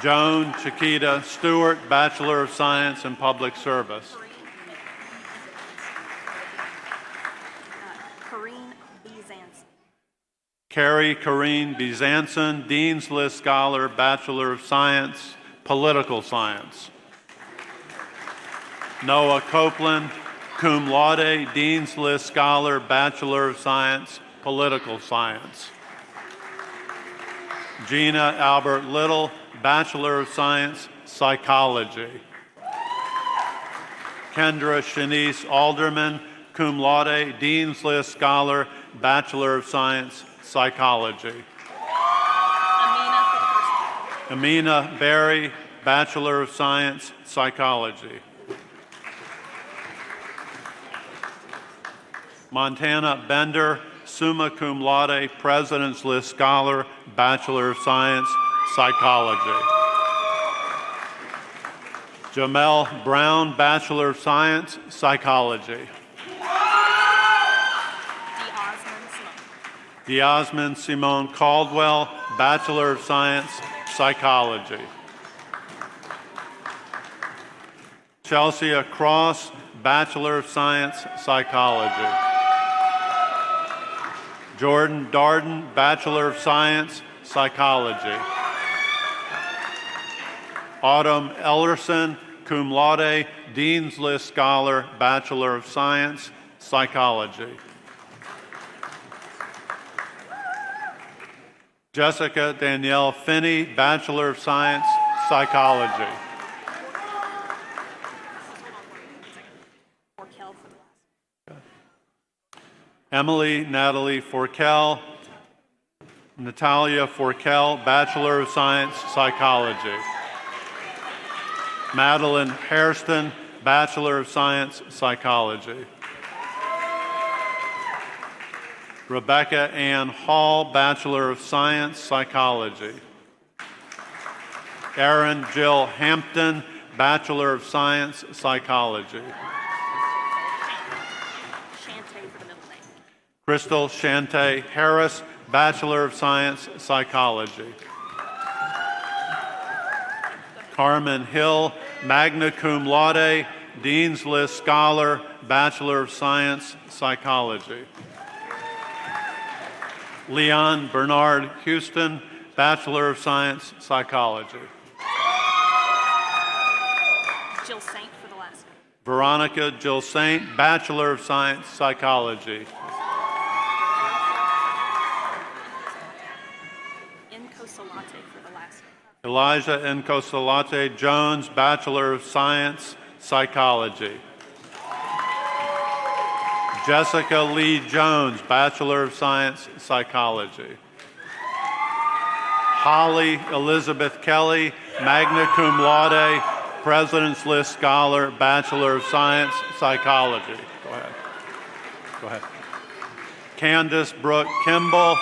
Joan Chiquita Stewart, Bachelor of Science in Public Service. Carrie Corrine Bizanson, Dean's List Scholar, Bachelor of Science, Political Science. Noah Copeland, cum laude, Dean's List Scholar, Bachelor of Science, Political Science. Gina Albert Little, Bachelor of Science, Psychology. Kendra Shanice Alderman, cum laude, Dean's List Scholar, Bachelor of Science, Psychology. Amina Berry, Bachelor of Science, Psychology. Montana Bender, summa cum laude, President's List Scholar, Bachelor of Science, Psychology. Jamel Brown, Bachelor of Science, Psychology. Diosmond Simone Caldwell, Bachelor of Science, Psychology. Chelsea Cross, Bachelor of Science, Psychology. Jordan Darden, Bachelor of Science, Psychology. Autumn Ellerson, cum laude, Dean's List Scholar, Bachelor of Science, Psychology. Jessica Danielle Finney, Bachelor of Science, Psychology. Emily Natalie Forkel, Natalia Forkel, Bachelor of Science, Psychology. Madeline Hairston, Bachelor of Science, Psychology. Rebecca Ann Hall, Bachelor of Science, Psychology. Erin Jill Hampton, Bachelor of Science, Psychology. Crystal Shante Harris, Bachelor of Science, Psychology. Carmen Hill, magna cum laude, Dean's List Scholar, Bachelor of Science, Psychology. Leon Bernard Houston, Bachelor of Science, Psychology. Jill Saint for the last name. Veronica Jill Saint, Bachelor of Science, Psychology. Incosolate for the last name. Elijah Nkosolate Jones, Bachelor of Science, Psychology. Jessica Lee Jones, Bachelor of Science, Psychology. Holly Elizabeth Kelly, magna cum laude, President's List Scholar, Bachelor of Science, Psychology. Go ahead. Go ahead. Candace Brooke Kimball,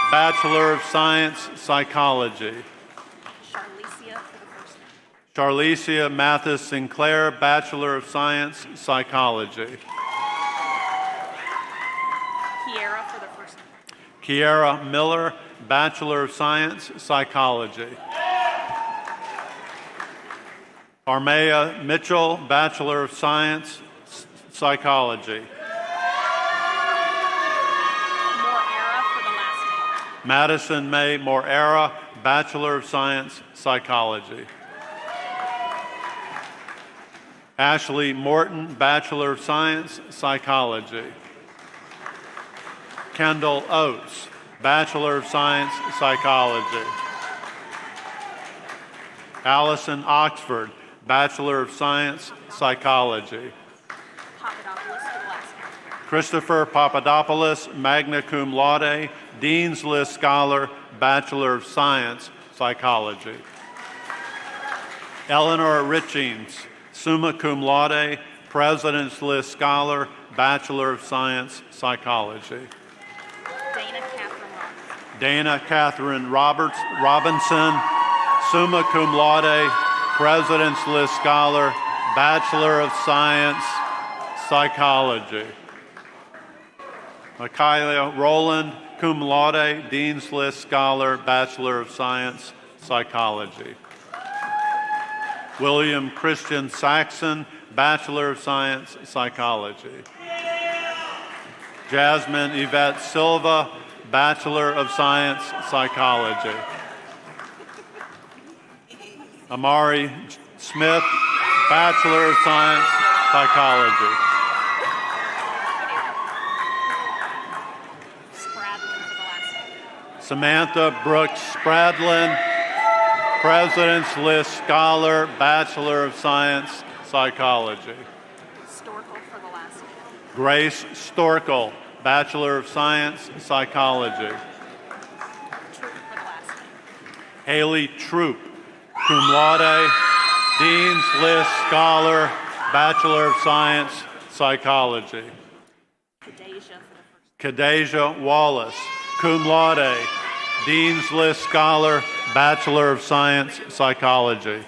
Bachelor of Science, Psychology. Charlicia for the first name. Charlicia Mathis Sinclair, Bachelor of Science, Psychology. Kiera for the first name. Kiera Miller, Bachelor of Science, Psychology. Armea Mitchell, Bachelor of Science, Psychology. Moreira for the last name. Madison May Moreira, Bachelor of Science, Psychology. Ashley Morton, Bachelor of Science, Psychology. Kendall Oates, Bachelor of Science, Psychology. Allison Oxford, Bachelor of Science, Psychology. Papadopoulos for the last name. Christopher Papadopoulos, magna cum laude, Dean's List Scholar, Bachelor of Science, Psychology. Eleanor Richings, summa cum laude, President's List Scholar, Bachelor of Science, Psychology. Dana Catherine Robinson, summa cum laude, President's List Scholar, Bachelor of Science, Psychology. Micaiah Rowland, cum laude, Dean's List Scholar, Bachelor of Science, Psychology. William Christian Saxon, Bachelor of Science, Psychology. Jasmine Yvette Silva, Bachelor of Science, Psychology. Amari Smith, Bachelor of Science, Psychology. Spradlin for the last name. Samantha Brooks Spradlin, President's List Scholar, Bachelor of Science, Psychology. Storkel for the last name. Grace Storkel, Bachelor of Science, Psychology. Troop for the last name. Haley Troop, cum laude, Dean's List Scholar, Bachelor of Science, Psychology. Kadeja for the first Kadeja Wallace, cum laude, Dean's List Scholar, Bachelor of Science, Psychology. name.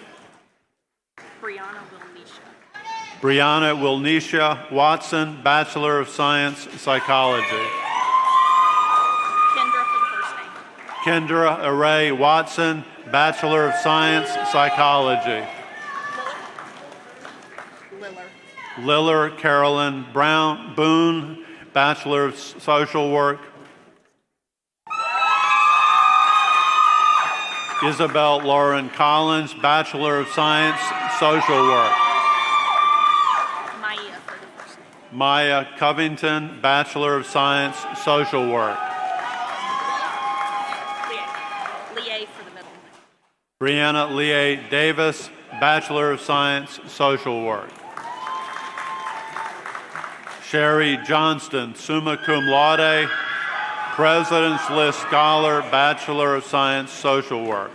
Brianna Wilnisha. Brianna Wilnisha Watson, Bachelor of Science, Psychology. Kendra for the first name. Kendra Array Watson, Bachelor of Science, Psychology. Liller. Liller Carolyn Brown Boone, Bachelor of Social Work. Isabel Lauren Collins, Bachelor of Science, Social Work. Maya for the first name. Maya Covington, Bachelor of Science, Social Work. Lie for the middle name. Brianna Lee Davis, Bachelor of Science, Social Work. Sherry Johnston, summa cum laude, President's List Scholar, Bachelor of Science, Social Work.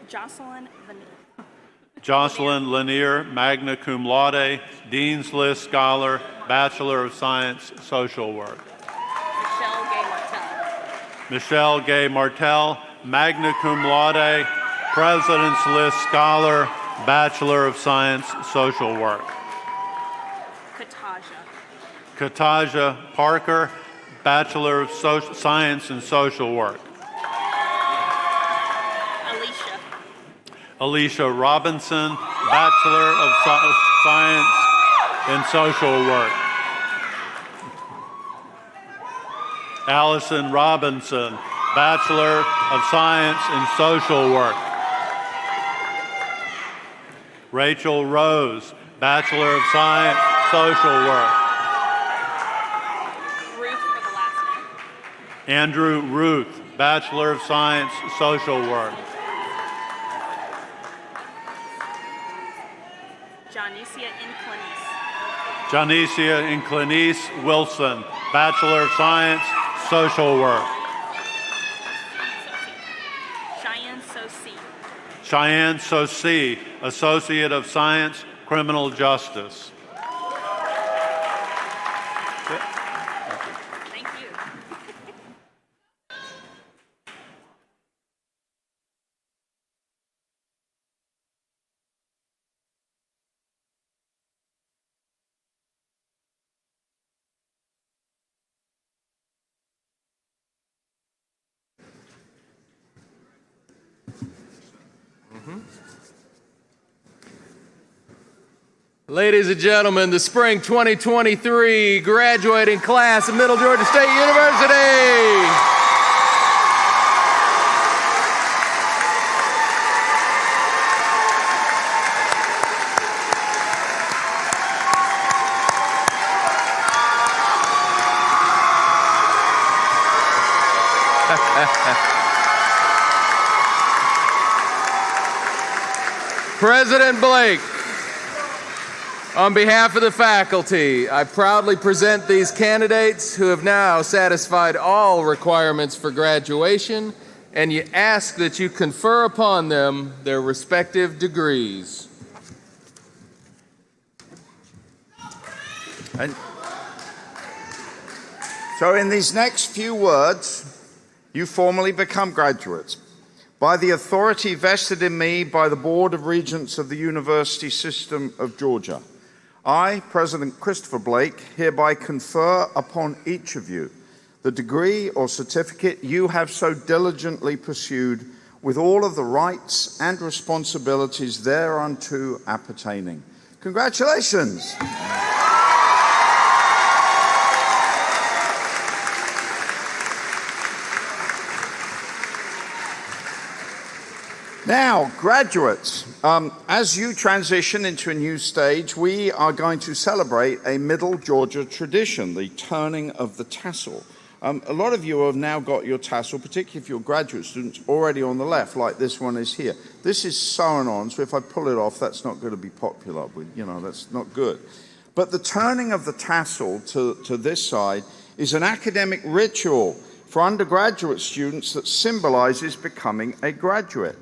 Jocelyn Van- Jocelyn Lanier, magna cum laude, Dean's List Scholar, Bachelor of Science, Social Work. Michelle Gay Martell. Michelle Gay Martell, magna cum laude, President's List Scholar, Bachelor of Science, Social Work. Kataja. Kataja Parker, Bachelor of Science and Social Work. Alicia. Alicia Robinson, Bachelor of Science and Social Work. Allison Robinson, Bachelor of Science in Social Work. Rachel Rose, Bachelor of Science, Social Work. Ruth for the last name. Andrew Ruth, Bachelor of Science, Social Work. Janicia Inclinice. Janicia Inclinice Wilson, Bachelor of Science, Social Work. Cheyenne Sosi. Cheyenne Sosi, Associate of Science, Criminal Justice. Thank you. Ladies and gentlemen, the spring 2023 graduating class of Middle Georgia State University. President Blake, on behalf of the faculty, I proudly present these candidates who have now satisfied all requirements for graduation, and you ask that you confer upon them their respective degrees. And so in these next few words, you formally become graduates. By the authority vested in me by the Board of Regents of the University System of Georgia, I, President Christopher Blake, hereby confer upon each of you the degree or certificate you have so diligently pursued, with all of the rights and responsibilities thereunto appertaining. Congratulations. Now, graduates, as you transition into a new stage, we are going to celebrate a Middle Georgia tradition, the turning of the tassel. A lot of you have now got your tassel, particularly if you're graduate students, already on the left, like this one is here. This is sewn on, so if I pull it off, that's not going to be popular. That's not good. But the turning of the tassel to this side is an academic ritual for undergraduate students that symbolizes becoming a graduate.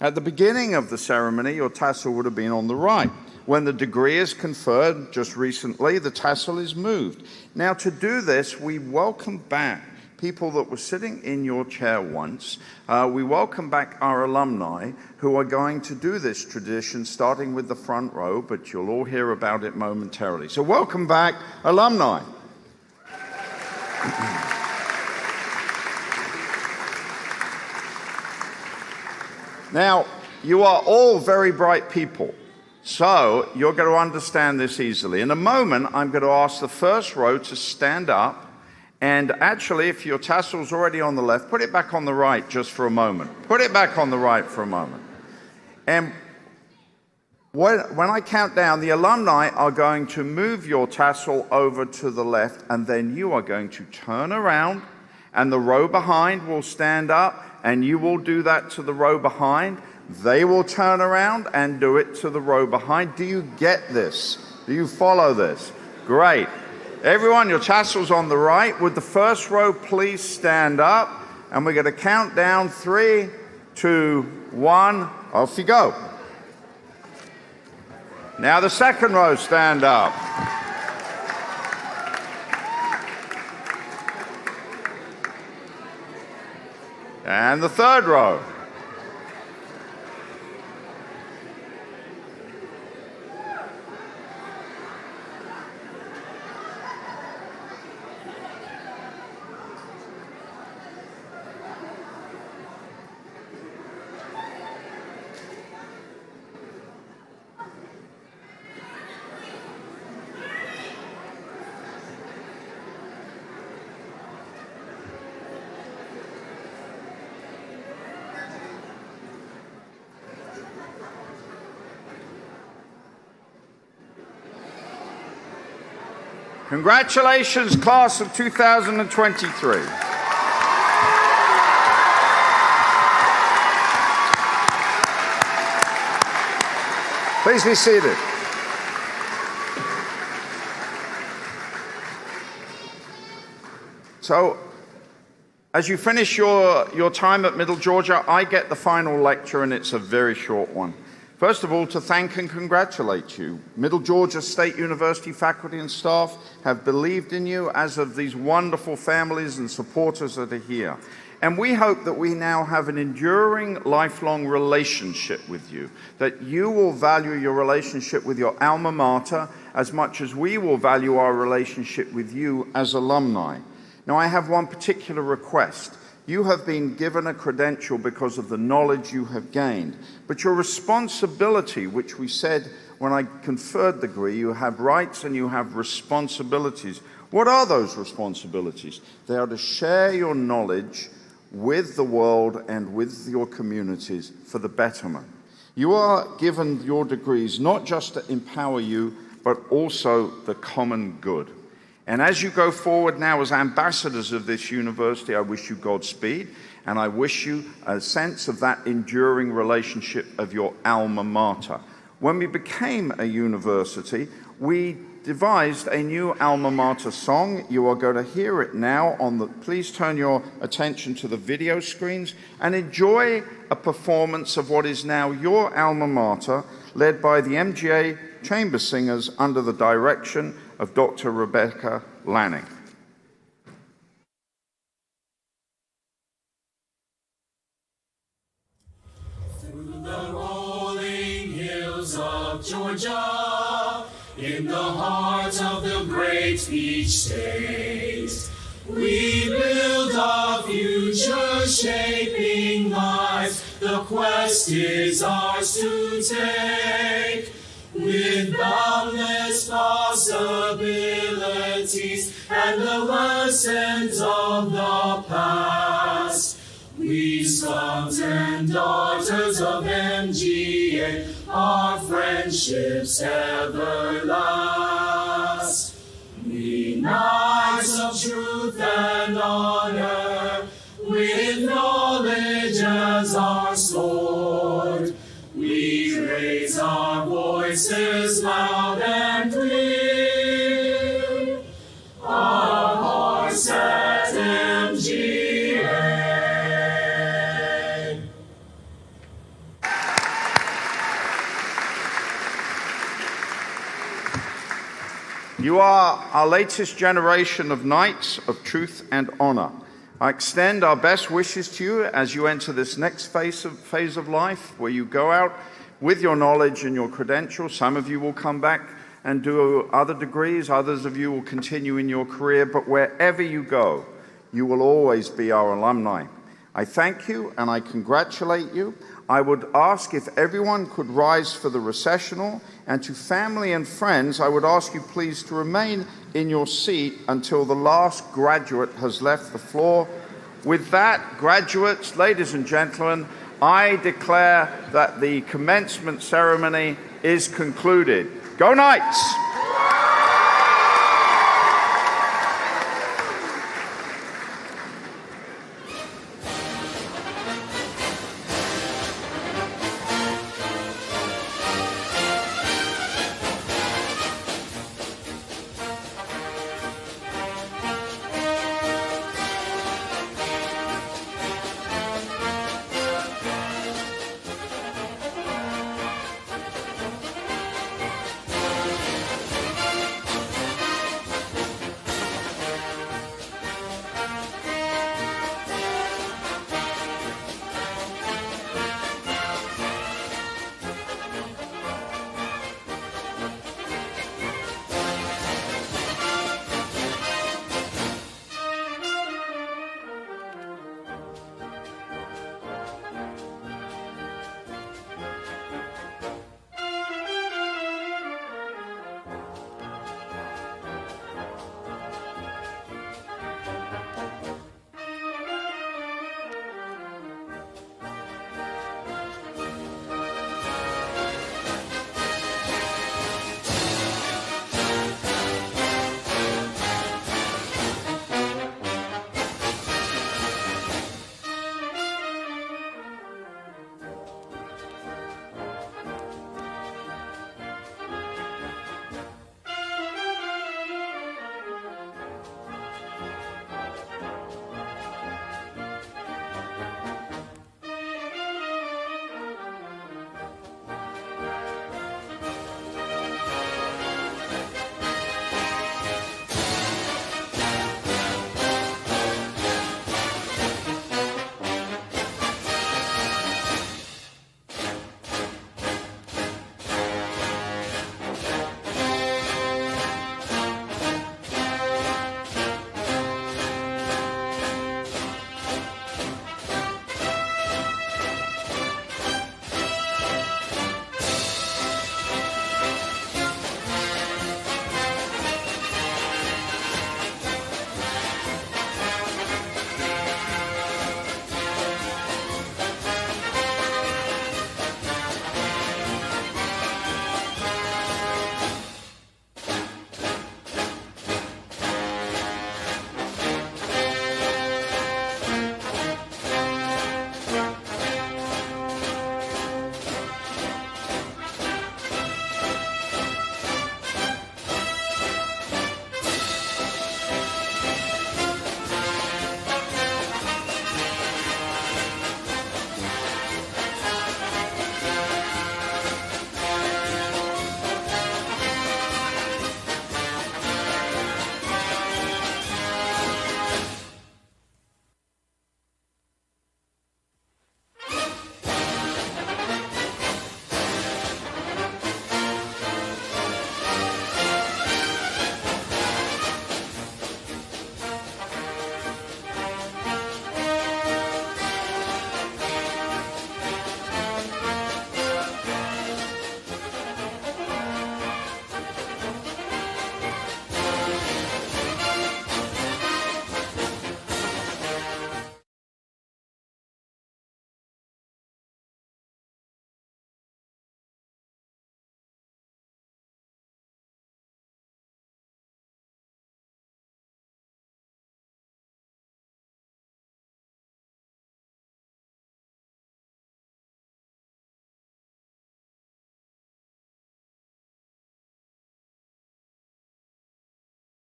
At the beginning of the ceremony, your tassel would have been on the right. When the degree is conferred just recently, the tassel is moved. Now, to do this, we welcome back people that were sitting in your chair once. We welcome back our alumni who are going to do this tradition, starting with the front row, but you'll all hear about it momentarily. So welcome back, alumni. Now, you are all very bright people, so you're going to understand this easily. In a moment, I'm going to ask the first row to stand up, and actually, if your tassel's already on the left, put it back on the right just for a moment. Put it back on the right for a moment. And when I count down, the alumni are going to move your tassel over to the left, and then you are going to turn around, and the row behind will stand up, and you will do that to the row behind. They will turn around and do it to the row behind. Do you get this? Do you follow this? Great. Everyone, your tassel's on the right. Would the first row please stand up? And we're going to count down 3, 2, 1. Off you go. Now the second row, stand up. And the third row. Congratulations, class of 2023. Please be seated. So, as you finish your time at Middle Georgia, I get the final lecture, and it's a very short one. First of all, to thank and congratulate you. Middle Georgia State University faculty and staff have believed in you, as have these wonderful families and supporters that are here. And we hope that we now have an enduring, lifelong relationship with you, that you will value your relationship with your alma mater as much as we will value our relationship with you as alumni. Now, I have one particular request. You have been given a credential because of the knowledge you have gained, but your responsibility, which we said when I conferred the degree, you have rights and you have responsibilities. What are those responsibilities? They are to share your knowledge with the world and with your communities for the betterment. You are given your degrees not just to empower you, but also the common good. And as you go forward now as ambassadors of this university, I wish you Godspeed, and I wish you a sense of that enduring relationship of your alma mater. When we became a university, we devised a new alma mater song. You are going to hear it now please turn your attention to the video screens and enjoy a performance of what is now your alma mater, led by the MGA Chamber Singers under the direction of Dr. Rebecca Lanning. Through the rolling hills of Georgia, in the heart of the great Peach State, we build our future-shaping lives. The quest is ours to take, with boundless possibilities and the lessons of the past. We sons and daughters of MGA, our friendships ever last. We knights of truth and honor, with knowledge as our sword, we raise our voices loud and clear, our hearts at MGA. You are our latest generation of knights of truth and honor. I extend our best wishes to you as you enter this next phase of life, where you go out with your knowledge and your credentials. Some of you will come back and do other degrees. Others of you will continue in your career. But wherever you go, you will always be our alumni. I thank you and I congratulate you. I would ask if everyone could rise for the recessional, and to family and friends, I would ask you please to remain in your seat until the last graduate has left the floor. With that, graduates, ladies and gentlemen, I declare that the commencement ceremony is concluded. Go Knights!